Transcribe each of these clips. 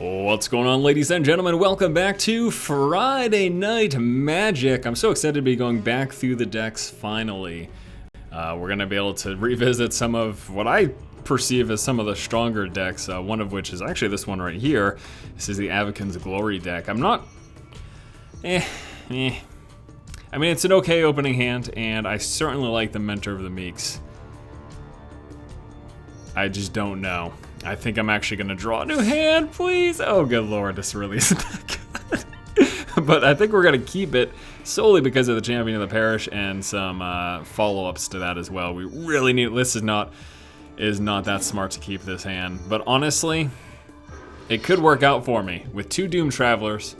What's going on, ladies and gentlemen? Welcome back to Friday Night Magic. I'm so excited to be going back through the decks finally. We're going to be able to revisit some of what I perceive as some of the stronger decks, one of which is actually this one right here. This is the Avakin's Glory deck. I'm not... I mean, it's an okay opening hand, and I certainly like the Mentor of the Meeks. I just don't know. I think I'm actually gonna draw a new hand, please. Oh, good lord, this really isn't that good. But I think we're gonna keep it solely because of the Champion of the Parish and some follow-ups to that as well. We really need. This is not that smart to keep this hand, but honestly, it could work out for me with two Doom Travelers.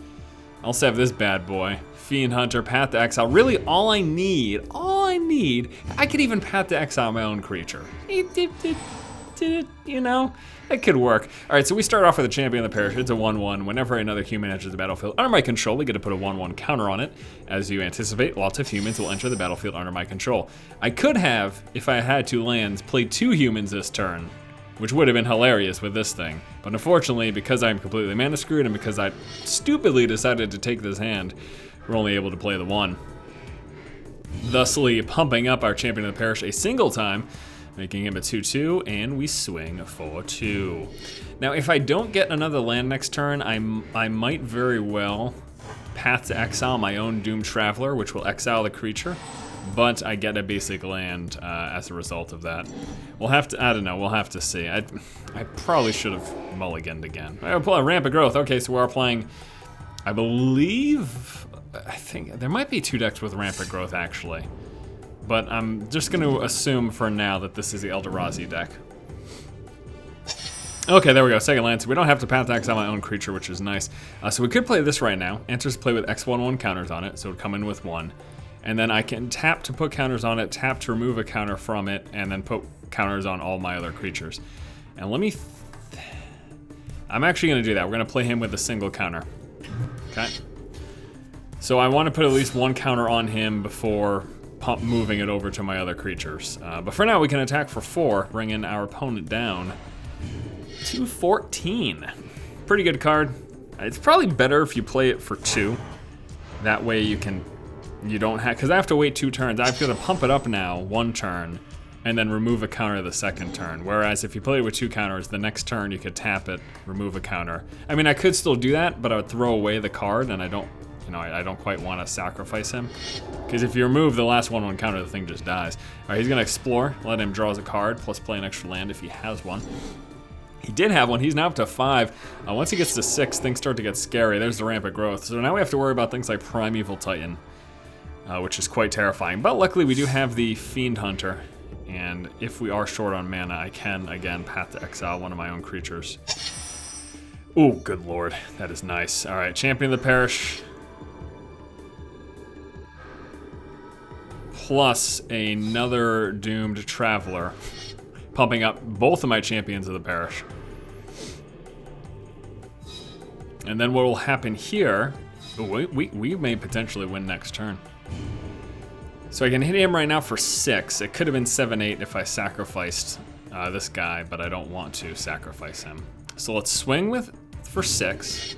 I also have this bad boy, Fiend Hunter, Path to Exile. Really, all I need, I could even Path to Exile my own creature. You know, it could work. All right, so we start off with a Champion of the Parish. It's a 1/1. Whenever another human enters the battlefield under my control, we get to put a 1/1 counter on it. As you anticipate, lots of humans will enter the battlefield under my control. I could have, if I had two lands, played two humans this turn, which would have been hilarious with this thing. But unfortunately, because I'm completely mana screwed and because I stupidly decided to take this hand, we're only able to play the one. Thusly pumping up our Champion of the Parish a single time, making him a 2/2, and we swing for 2. Now, if I don't get another land next turn, I might very well Path to Exile my own Doom Traveler, which will exile the creature, but I get a basic land as a result of that. We'll have to, I don't know, we'll have to see. I probably should have mulliganed again. I'll play Rampant Growth. Okay, so we are playing, I think, there might be two decks with Rampant Growth, actually. But I'm just going to assume for now that this is the Eldrazi deck. Okay, there we go, second land. So we don't have to Path to Exile my own creature, which is nice. So we could play this right now. Enters play with X1/1 counters on it, so it would come in with 1. And then I can tap to put counters on it, tap to remove a counter from it, and then put counters on all my other creatures. And let me... I'm actually going to do that. We're going to play him with a single counter. Okay? So I want to put at least one counter on him before moving it over to my other creatures. But for now, we can attack for 4, bringing our opponent down to 14. Pretty good card. It's probably better if you play it for 2. That way you don't have, because I have to wait 2 turns. I've got to pump it up now 1 turn, and then remove a counter the second turn. Whereas if you play it with 2 counters, the next turn you could tap it, remove a counter. I mean, I could still do that, but I would throw away the card, and I don't quite want to sacrifice him. Because if you remove the last 1/1 counter, the thing just dies. All right, he's going to explore, let him draw a card, plus play an extra land if he has one. He did have one, he's now up to 5. Once he gets to 6, things start to get scary. There's the Rampant Growth. So now we have to worry about things like Primeval Titan, which is quite terrifying. But luckily we do have the Fiend Hunter, and if we are short on mana, I can, again, Path to Exile one of my own creatures. Oh, good lord, that is nice. All right, Champion of the Parish, plus another Doomed Traveler, pumping up both of my Champions of the Parish. And then what will happen here, we may potentially win next turn. So I can hit him right now for 6. It could have been 7/8 if I sacrificed this guy, but I don't want to sacrifice him. So let's swing for 6.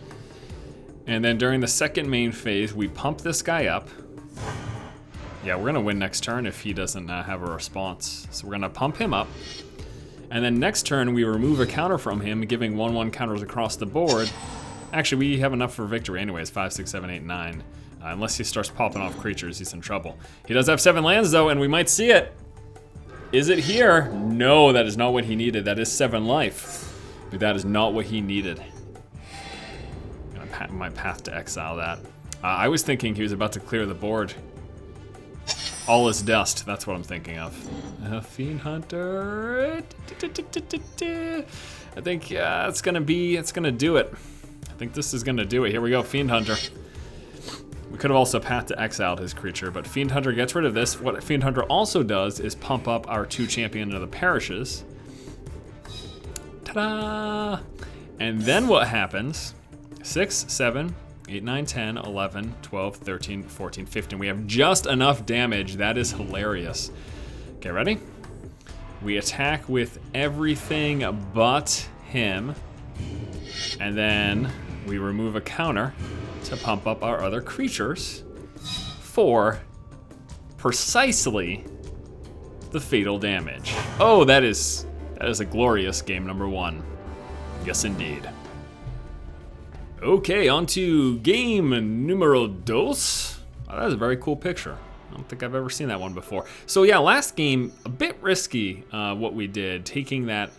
And then during the second main phase, we pump this guy up. Yeah, we're gonna win next turn if he doesn't have a response. So we're gonna pump him up. And then next turn, we remove a counter from him, giving 1/1 counters across the board. Actually, we have enough for victory anyways, 5, 6, 7, 8, 9. Unless he starts popping off creatures, he's in trouble. He does have 7 lands though, and we might see it. Is it here? No, that is not what he needed. That is 7 life. But that is not what he needed. I might Path to Exile that. I was thinking he was about to clear the board. All is dust, that's what I'm thinking of. Fiend Hunter. I think it's gonna do it. I think this is gonna do it. Here we go, Fiend Hunter. We could have also Path to Exiled his creature, but Fiend Hunter gets rid of this. What Fiend Hunter also does is pump up our 2 Champion of the Parishes. Ta-da! And then what happens? 6, 7, 8, 9, 10, 11, 12, 13, 14, 15. We have just enough damage. That is hilarious. Okay, ready? We attack with everything but him. And then we remove a counter to pump up our other creatures for precisely the fatal damage. Oh, that is a glorious game number 1. Yes, indeed. Okay, on to game numero dos. Oh, that is a very cool picture. I don't think I've ever seen that one before. So yeah, last game, a bit risky what we did, taking that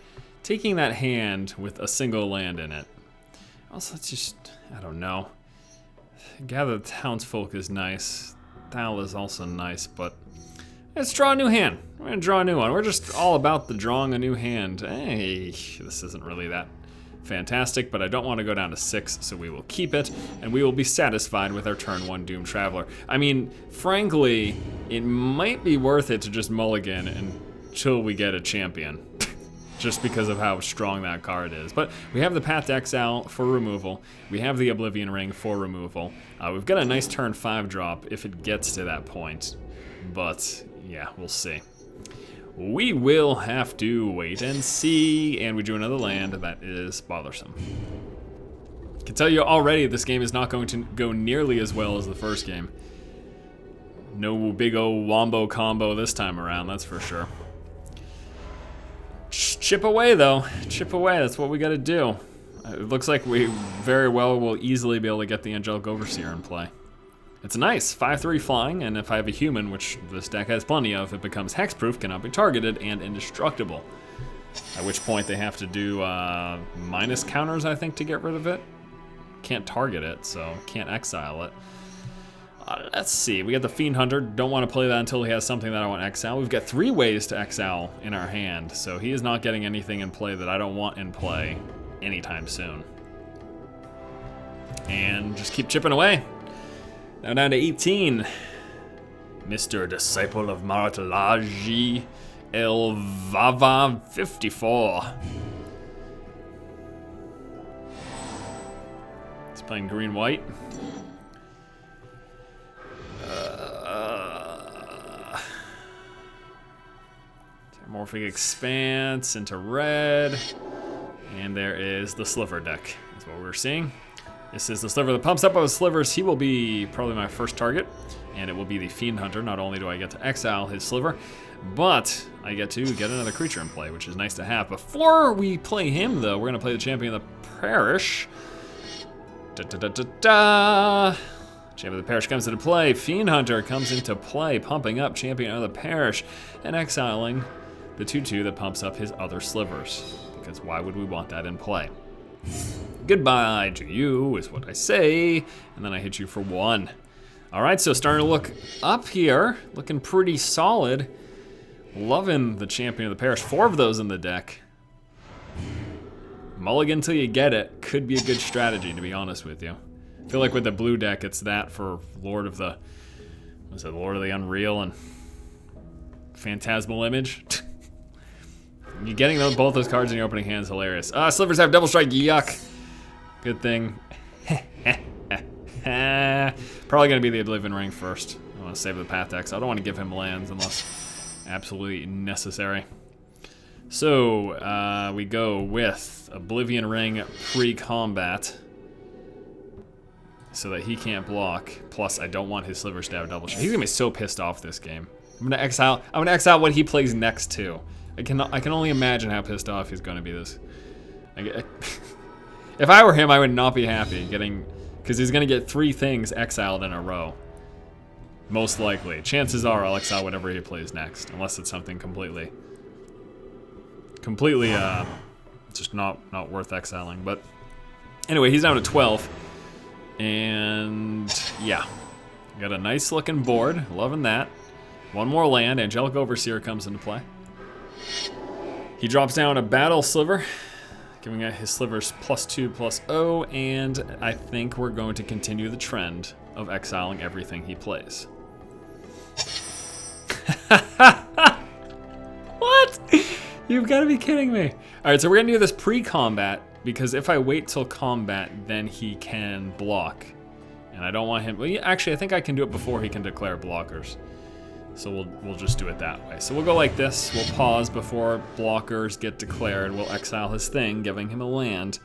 hand with a single land in it. Also, let's just, I don't know. Gather the Townsfolk is nice. Thal is also nice, but let's draw a new hand. We're gonna draw a new one. We're just all about the drawing a new hand. Hey, this isn't really that fantastic, but I don't want to go down to 6, so we will keep it, and we will be satisfied with our turn 1 Doom Traveler. I mean, frankly, it might be worth it to just mulligan until we get a champion, just because of how strong that card is. But we have the Path to Exile for removal. We have the Oblivion Ring for removal. We've got a nice turn 5 drop if it gets to that point, but yeah, we'll see. We will have to wait and see, and we drew another land. That is bothersome. I can tell you already this game is not going to go nearly as well as the first game. No big old wombo combo this time around, that's for sure. Chip away though, chip away, that's what we gotta do. It looks like we very well will easily be able to get the Angelic Overseer in play. It's nice, 5/3 flying, and if I have a human, which this deck has plenty of, it becomes hexproof, cannot be targeted, and indestructible. At which point they have to do minus counters, I think, to get rid of it. Can't target it, so can't exile it. Let's see, we got the Fiend Hunter, don't want to play that until he has something that I want to exile. We've got 3 ways to exile in our hand, so he is not getting anything in play that I don't want in play anytime soon. And just keep chipping away. Now down to 18. Mr. Disciple of Maratalaji El Vava 54. He's playing green-white. Metamorphic Expanse into red. And there is the Sliver deck. That's what we're seeing. This is the Sliver that pumps up with slivers. He will be probably my first target, and it will be the Fiend Hunter. Not only do I get to exile his Sliver, but I get to get another creature in play, which is nice to have. Before we play him, though, we're going to play the Champion of the Parish. Champion of the Parish comes into play. Fiend Hunter comes into play, pumping up Champion of the Parish and exiling the 2/2 that pumps up his other slivers. Because why would we want that in play? Goodbye to you is what I say, and then I hit you for 1. All right, so starting to look up here, looking pretty solid. Loving the Champion of the Parish. 4 of those in the deck. Mulligan till you get it could be a good strategy, to be honest with you. I feel like with the blue deck, it's that for Lord of the, what is it, Lord of the Unreal and Phantasmal Image. You getting both those cards in your opening hand is hilarious. Slivers have double strike, yuck. Good thing. Probably gonna be the Oblivion Ring first. I wanna save the Path to Exile. I don't wanna give him lands unless absolutely necessary. So, we go with Oblivion Ring pre-combat so that he can't block. Plus, I don't want his Slivers to have double strike. He's gonna be so pissed off this game. I'm gonna exile what he plays next to. I can only imagine how pissed off he's gonna be this. If I were him, I would not be happy because he's gonna get 3 things exiled in a row. Most likely. Chances are I'll exile whatever he plays next, unless it's something completely just not worth exiling. But anyway, he's down to 12, and yeah, got a nice looking board. Loving that. 1 more land. Angelic Overseer comes into play. He drops down a Battle Sliver, giving out his slivers +2/+0, and I think we're going to continue the trend of exiling everything he plays. What? You've got to be kidding me. All right, so we're gonna do this pre-combat, because if I wait till combat, then he can block. And I don't want him, well, actually, I think I can do it before he can declare blockers. So we'll just do it that way. So we'll go like this. We'll pause before blockers get declared. We'll exile his thing, giving him a land.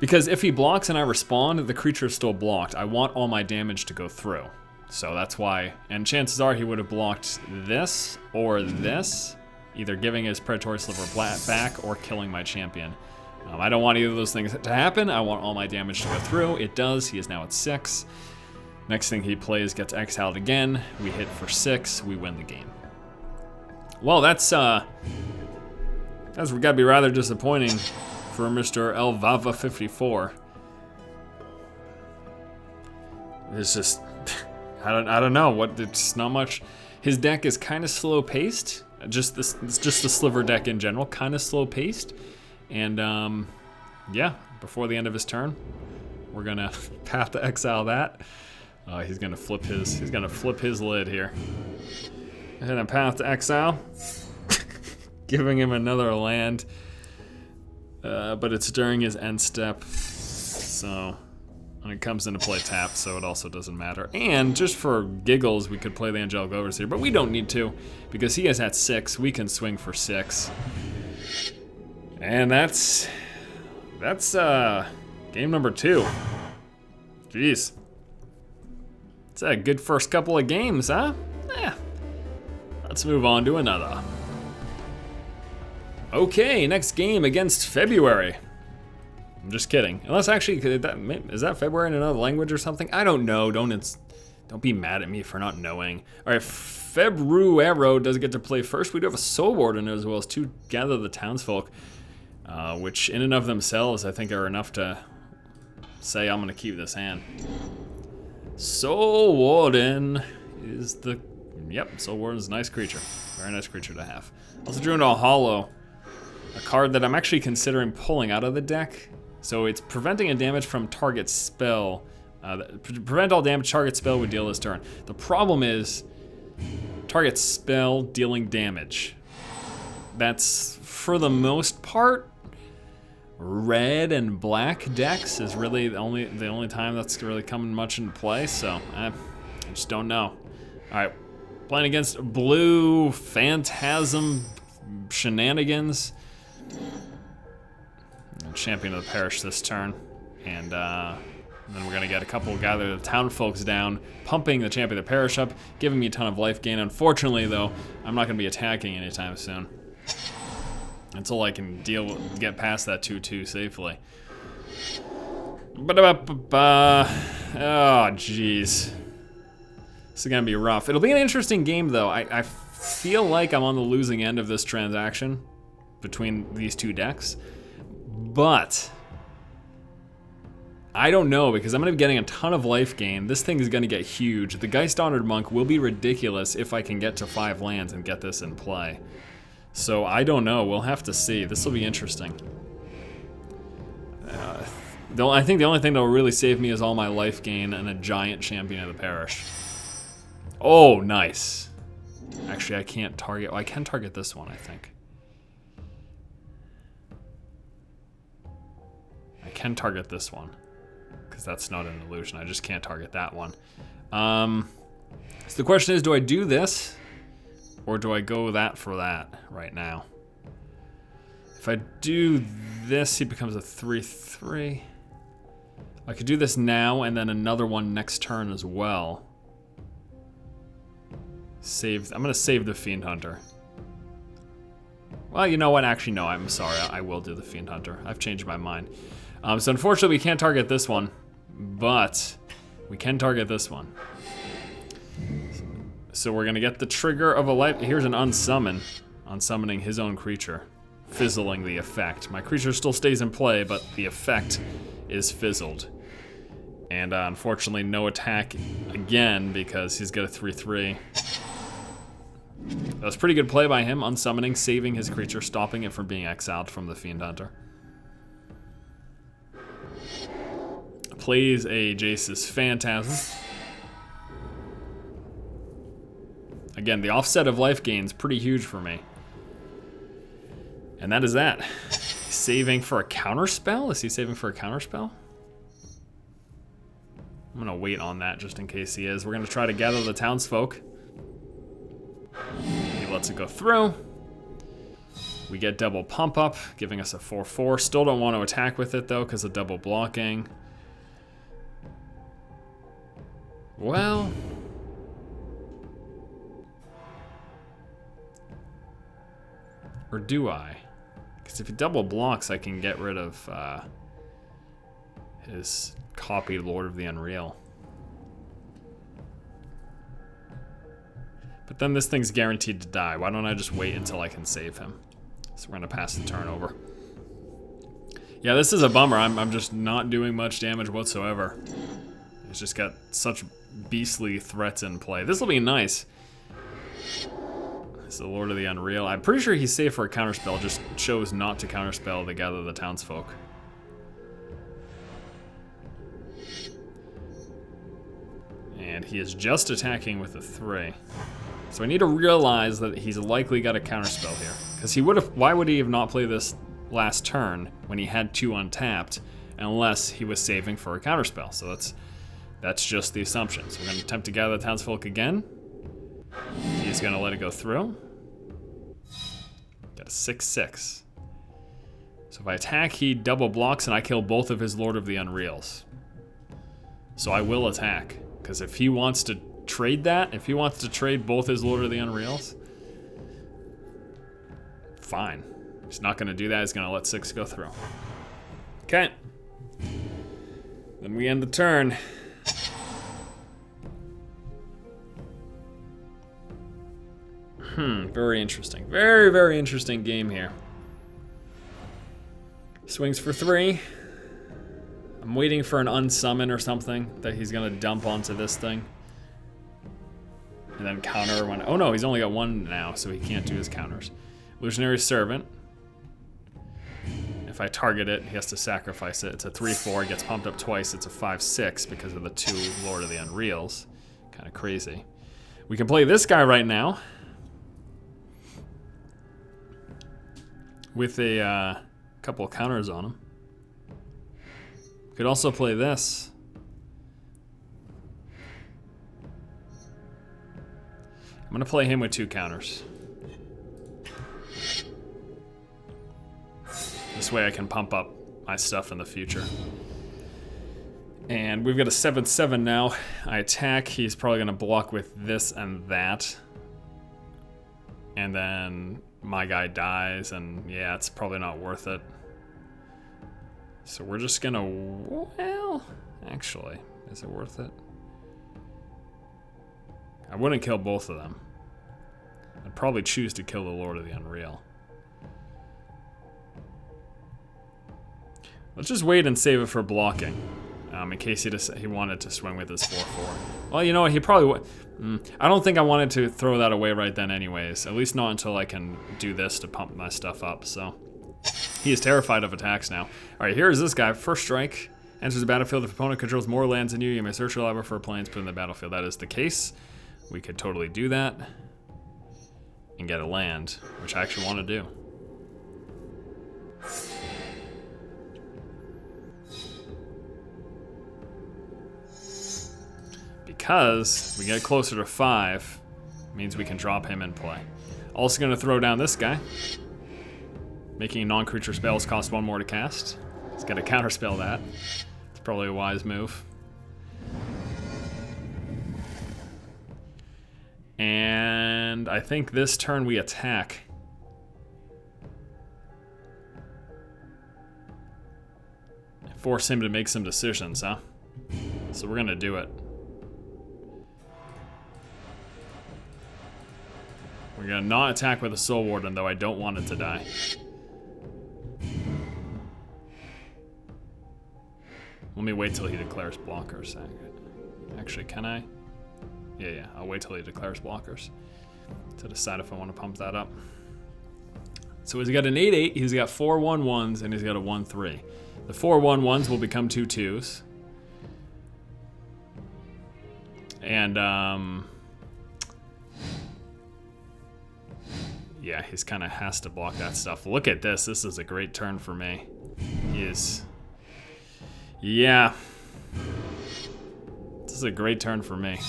Because if he blocks and I respond, the creature is still blocked. I want all my damage to go through. So that's why, and chances are he would have blocked this or this, either giving his Predatory Sliver back or killing my champion. I don't want either of those things to happen. I want all my damage to go through. It does. He is now at 6. Next thing he plays gets exiled again. We hit for 6. We win the game. Well, that's gotta be rather disappointing for Mr. Elvava54. It's just, I don't know what. It's not much. His deck is kind of slow paced. Just the Sliver deck in general, kind of slow paced. And yeah, before the end of his turn, we're gonna path to exile that. He's gonna flip his lid here. And a path to exile, giving him another land. But it's during his end step, so when it comes into play tap, so it also doesn't matter. And just for giggles, we could play the Angelic Overseer, but we don't need to, because he is at 6. We can swing for 6. And that's game number 2. Jeez. It's a good first couple of games, huh? Yeah. Let's move on to another. Okay, next game against February. I'm just kidding. Unless actually, is that February in another language or something? I don't know. Don't be mad at me for not knowing. All right, Februaro does get to play first. We do have a Soul Warden as well as 2 Gather the Townsfolk, which in and of themselves I think are enough to say I'm gonna keep this hand. Soul Warden is the, yep, Soul Warden's a nice creature. Very nice creature to have. Also drew into a Hollow, a card that I'm actually considering pulling out of the deck. So it's preventing a damage from target spell. Prevent all damage target spell would deal this turn. The problem is target spell dealing damage. That's, for the most part, red and black decks is really the only time that's really coming much into play, so I just don't know. Alright, playing against blue Phantasm Shenanigans. Champion of the Parish this turn, and then we're gonna get a couple Gather the Town folks down, pumping the Champion of the Parish up, giving me a ton of life gain. Unfortunately though, I'm not gonna be attacking anytime soon, until I can get past that 2/2 safely. Oh jeez, this is gonna be rough. It'll be an interesting game though. I feel like I'm on the losing end of this transaction between these 2 decks, but I don't know, because I'm gonna be getting a ton of life gain. This thing is gonna get huge. The Geist Honored Monk will be ridiculous if I can get to 5 lands and get this in play. So I don't know, we'll have to see. This will be interesting. I think the only thing that will really save me is all my life gain and a giant Champion of the Parish. Oh, nice. Actually, I can't target, I can target this one, I think. I can target this one, because that's not an illusion. I just can't target that one. So the question is, do I do this, or do I go that for that right now? If I do this, he becomes a 3/3. I could do this now, and then another one next turn as well. I'm gonna save the Fiend Hunter. Well, you know what? Actually, no, I'm sorry. I will do the Fiend Hunter. I've changed my mind. So unfortunately, we can't target this one, but we can target this one. So we're gonna get the trigger of a life. Here's an unsummon, unsummoning his own creature, fizzling the effect. My creature still stays in play, but the effect is fizzled. And unfortunately, no attack again, because he's got a 3/3. That was pretty good play by him, unsummoning, saving his creature, stopping it from being exiled from the Fiend Hunter. Plays a Jace's Phantasm. Again, the offset of life gain is pretty huge for me. And that is that. Saving for a counterspell? Is he saving for a counterspell? I'm gonna wait on that just in case he is. We're gonna try to gather the townsfolk. He lets it go through. We get double pump up, giving us a 4/4. Still don't want to attack with it though, because of double blocking. Well, or do I? Because if he double blocks, I can get rid of his copied Lord of the Unreal. But then this thing's guaranteed to die. Why don't I just wait until I can save him? So we're gonna pass the turn over. Yeah, this is a bummer. I'm just not doing much damage whatsoever. He's just got such beastly threats in play. This will be nice. It's the Lord of the Unreal. I'm pretty sure he's safe for a counterspell, just chose not to counterspell to gather the townsfolk. And he is just attacking with a 3. So I need to realize that he's likely got a counterspell here. Because he would have, why would he have not played this last turn when he had 2 untapped unless he was saving for a counterspell? So that's just the assumption. So we're going to attempt to gather the townsfolk again. He's going to let it go through. Got a 6/6. So if I attack, he double blocks and I kill both of his Lord of the Unreals. So I will attack. Because if he wants to trade that, if he wants to trade both his Lord of the Unreals, fine. He's not going to do that. He's going to let 6 go through. Okay. Then we end the turn. Very interesting. Very, very interesting game here. Swings for 3. I'm waiting for an unsummon or something that he's gonna dump onto this thing. And then counter when, oh no, he's only got 1 now, so he can't do his counters. Illusionary Servant. If I target it, he has to sacrifice it. It's a 3/4, it gets pumped up twice, it's a 5/6 because of the 2 Lord of the Unreals. Kind of crazy. We can play this guy right now. With a couple of counters on him. Could also play this. I'm gonna play him with 2 counters. This way I can pump up my stuff in the future. And we've got a 7/7 now. I attack, he's probably gonna block with this and that. And then my guy dies, and yeah, it's probably not worth it. So we're just gonna, well, actually, is it worth it? I wouldn't kill both of them. I'd probably choose to kill the Lord of the Unreal. Let's just wait and save it for blocking, in case he wanted to swing with his 4/4. Well, you know what, he probably would. I don't think I wanted to throw that away right then anyways, at least not until I can do this to pump my stuff up, so. He is terrified of attacks now. Alright, here is this guy. First strike. Enters the battlefield. If opponent controls more lands than you, you may search your library for planes put in the battlefield. That is the case. We could totally do that. And get a land, which I actually want to do. Because we get closer to 5, means we can drop him in play. Also going to throw down this guy. Making non-creature spells cost 1 more to cast. He's got to counterspell that. It's probably a wise move. And I think this turn we attack. Force him to make some decisions, huh? So we're gonna do it. We're gonna not attack with a Soul Warden, though I don't want it to die. Let me wait till he declares blockers. Actually, can I? Yeah, I'll wait till he declares blockers to decide if I want to pump that up. So he's got an 8/8, he's got 4 1/1s, and he's got a 1/3. The 4 1/1s will become 2 2s. And, yeah, he's kind of has to block that stuff. Look at this. This is a great turn for me. He is... Yeah. This is a great turn for me.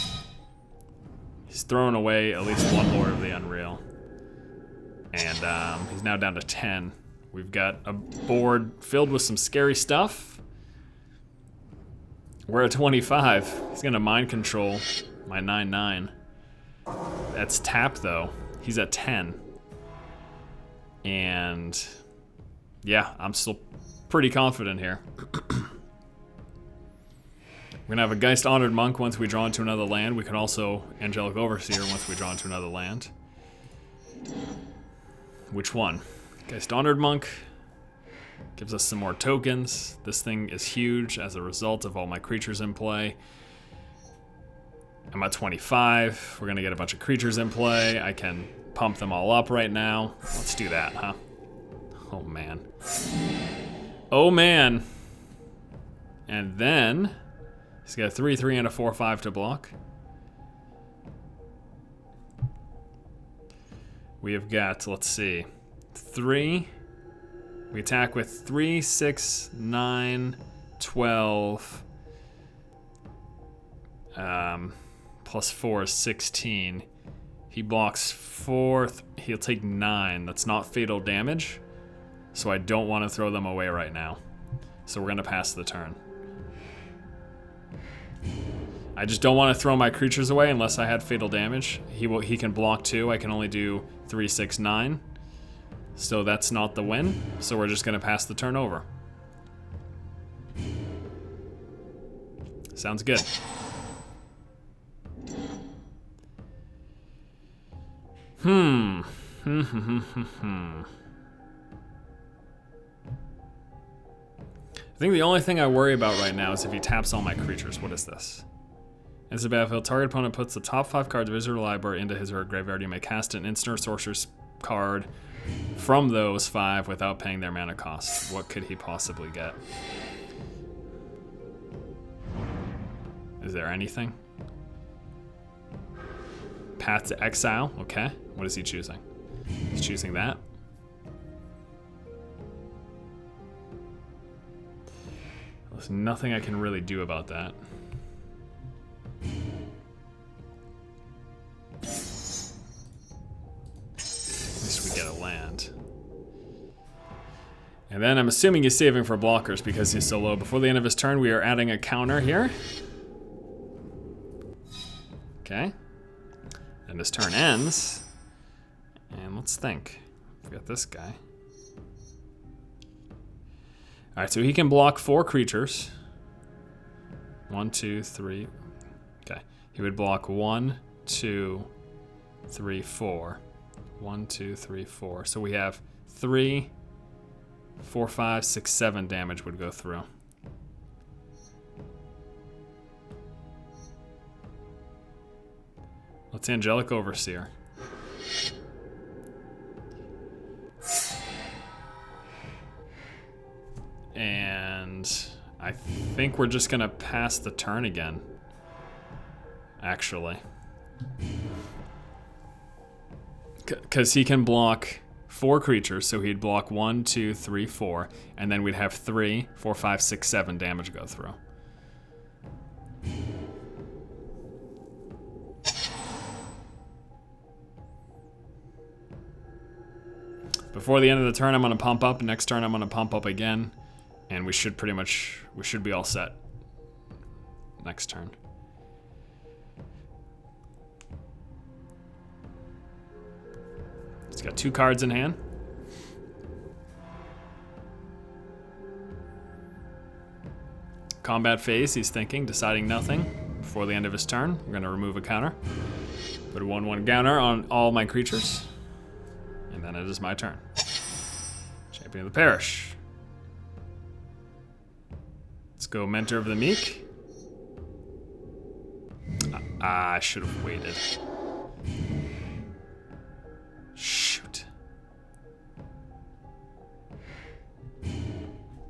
He's throwing away at least 1 Lord of the Unreal. And he's now down to 10. We've got a board filled with some scary stuff. We're at 25. He's gonna mind control my 9/9. That's tap though. He's at 10. And yeah, I'm still pretty confident here. We're gonna have a Geist Honored Monk once we draw into another land. We can also Angelic Overseer once we draw into another land. Which one? Geist Honored Monk gives us some more tokens. This thing is huge as a result of all my creatures in play. I'm at 25. We're gonna get a bunch of creatures in play. I can pump them all up right now. Let's do that, huh? Oh man. Oh man. And then he's got a 3/3 and a 4/5 to block. We have got, let's see, 3. We attack with 3, 6, 9, 12. Plus 4 is 16. He blocks 4. He'll take 9. That's not fatal damage. So I don't want to throw them away right now. So we're going to pass the turn. I just don't want to throw my creatures away unless I had fatal damage. He can block 2. I can only do 3, 6, 9. So that's not the win. So we're just going to pass the turn over. Sounds good. I think the only thing I worry about right now is if he taps all my creatures. What is this? As a battlefield, target opponent puts the top 5 cards of his or her library into his or her graveyard. You may cast an instant or sorcerer's card from those 5 without paying their mana cost. What could he possibly get? Is there anything? Path to Exile. Okay. What is he choosing? He's choosing that. There's nothing I can really do about that. At least we get a land. And then I'm assuming he's saving for blockers because he's so low. Before the end of his turn, we are adding a counter here. Okay. And his turn ends. And let's think. We've got this guy. Alright, so he can block 4 creatures. 1, 2, 3. Okay. He would block 1, 2, 3, 4. 1, 2, 3, 4. So we have 3, 4, 5, 6, 7 damage would go through. Let's Angelic Overseer. And I think we're just gonna pass the turn again, actually. Because he can block 4 creatures, so he'd block 1, 2, 3, 4, and then we'd have 3, 4, 5, 6, 7 damage go through. Before the end of the turn, I'm gonna pump up. Next turn, I'm gonna pump up again. And we should be all set next turn. He's got 2 cards in hand. Combat phase, he's thinking, deciding nothing. Before the end of his turn, we're gonna remove a counter. Put a 1/1 counter on all my creatures. And then it is my turn. Champion of the Parish. Let's go Mentor of the Meek. I should have waited. Shoot.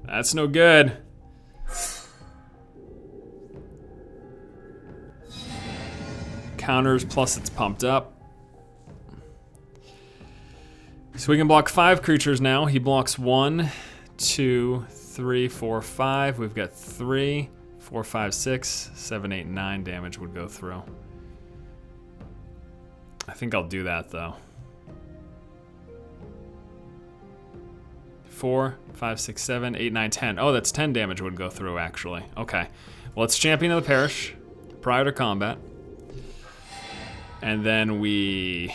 That's no good. Counters plus it's pumped up. So we can block 5 creatures now. He blocks 1, 2, 3, 4, 5. We've got 3, 4, 5, 6, 7, 8, 9 damage would go through. I think I'll do that though. 4, 5, 6, 7, 8, 9, 10. Oh, that's 10 damage would go through, actually. Okay. Well, it's Champion of the Parish prior to combat. And then we...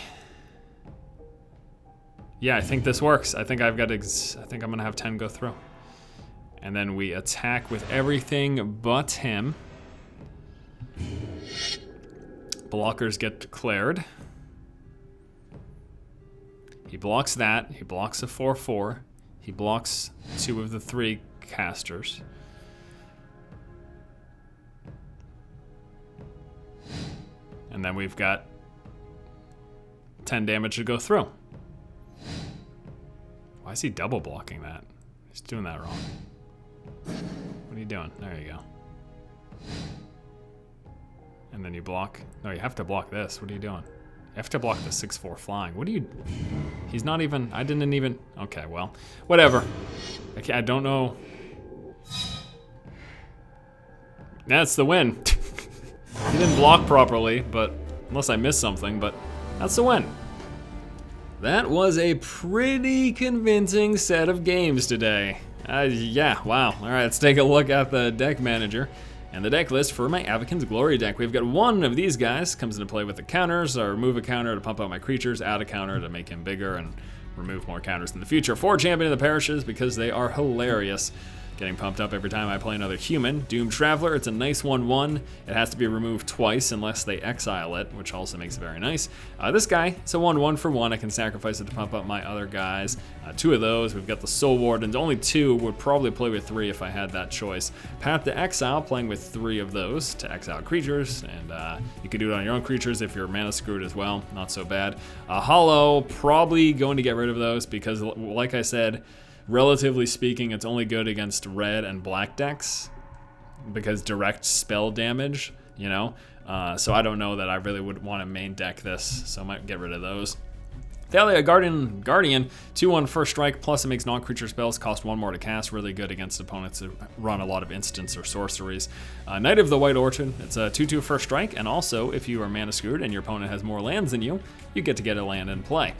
Yeah, I think this works. I think I'm gonna have 10 go through. And then we attack with everything but him. Blockers get declared. He blocks that. He blocks a 4/4. He blocks 2 of the 3 casters. And then we've got 10 damage to go through. Why is he double blocking that? He's doing that wrong. What are you doing? There you go. And then you block. No, you have to block this. What are you doing? You have to block the 6/4 flying. What are you... He's not even... I didn't even... Okay, well, whatever. I don't know. That's the win. He didn't block properly, but unless I missed something, but that's the win. That was a pretty convincing set of games today. Yeah, wow. All right, let's take a look at the deck manager and the deck list for my Avakin's Glory deck. We've got one of these guys, comes into play with the counters. I remove a counter to pump out my creatures, add a counter to make him bigger, and remove more counters in the future. 4 Champion of the Parishes because they are hilarious. Getting pumped up every time I play another human. Doom Traveler, it's a nice 1/1. It has to be removed twice unless they exile it, which also makes it very nice. This guy, it's a 1/1 for 1. I can sacrifice it to pump up my other guys. 2 of those. We've got the Soul Wardens. Only 2. Would probably play with 3 if I had that choice. Path to Exile, playing with 3 of those to exile creatures, and you can do it on your own creatures if you're mana screwed as well. Not so bad. Hollow, probably going to get rid of those because, like I said, relatively speaking, it's only good against red and black decks because direct spell damage, you know? So I don't know that I really would want to main deck this, so I might get rid of those. Thalia Guardian, 2/1 first strike, plus it makes non-creature spells cost 1 more to cast, really good against opponents that run a lot of instants or sorceries. Knight of the White Orchid, it's a 2/2 first strike, and also if you are mana screwed and your opponent has more lands than you get to get a land in play.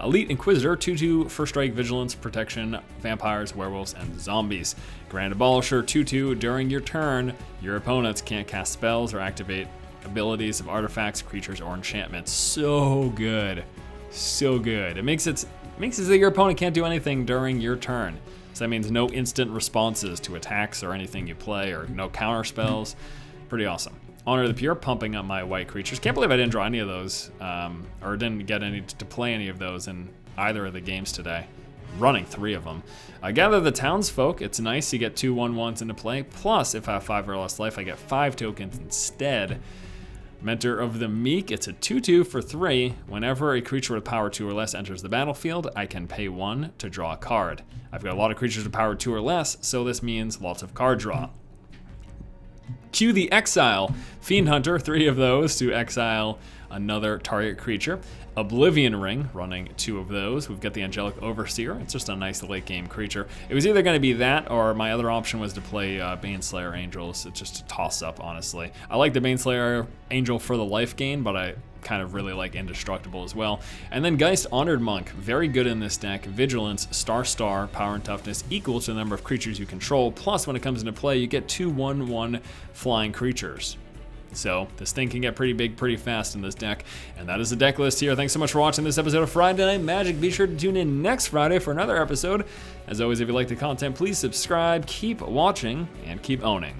Elite Inquisitor, 2/2 first strike, vigilance, protection, vampires, werewolves, and zombies. Grand Abolisher, 2/2, during your turn, your opponents can't cast spells or activate abilities of artifacts, creatures, or enchantments. So good. So good. It makes it so that your opponent can't do anything during your turn. So that means no instant responses to attacks or anything you play, or no counter spells. Pretty awesome. Honor the Pure, pumping up my white creatures. Can't believe I didn't draw any of those, or didn't get any to play any of those in either of the games today. I'm running 3 of them. Gather the Townsfolk. It's nice you get 2 1/1s into play. Plus, if I have 5 or less life, I get 5 tokens instead. Mentor of the Meek, it's a 2/2 for 3. Whenever a creature with power 2 or less enters the battlefield, I can pay 1 to draw a card. I've got a lot of creatures with power 2 or less, so this means lots of card draw. Cue the Exile. Fiend Hunter, 3 of those to exile another target creature. Oblivion Ring, running 2 of those. We've got the Angelic Overseer. It's just a nice late game creature. It was either going to be that or my other option was to play Baneslayer Angels. It's just a toss up, honestly. I like the Baneslayer Angel for the life gain, but I kind of really like Indestructible as well. And then Geist Honored Monk, very good in this deck. Vigilance, star, power and toughness equal to the number of creatures you control. Plus, when it comes into play, you get 2 1/1 flying creatures. So this thing can get pretty big pretty fast in this deck. And that is the deck list here. Thanks so much for watching this episode of Friday Night Magic. Be sure to tune in next Friday for another episode. As always, if you like the content, please subscribe, keep watching, and keep owning.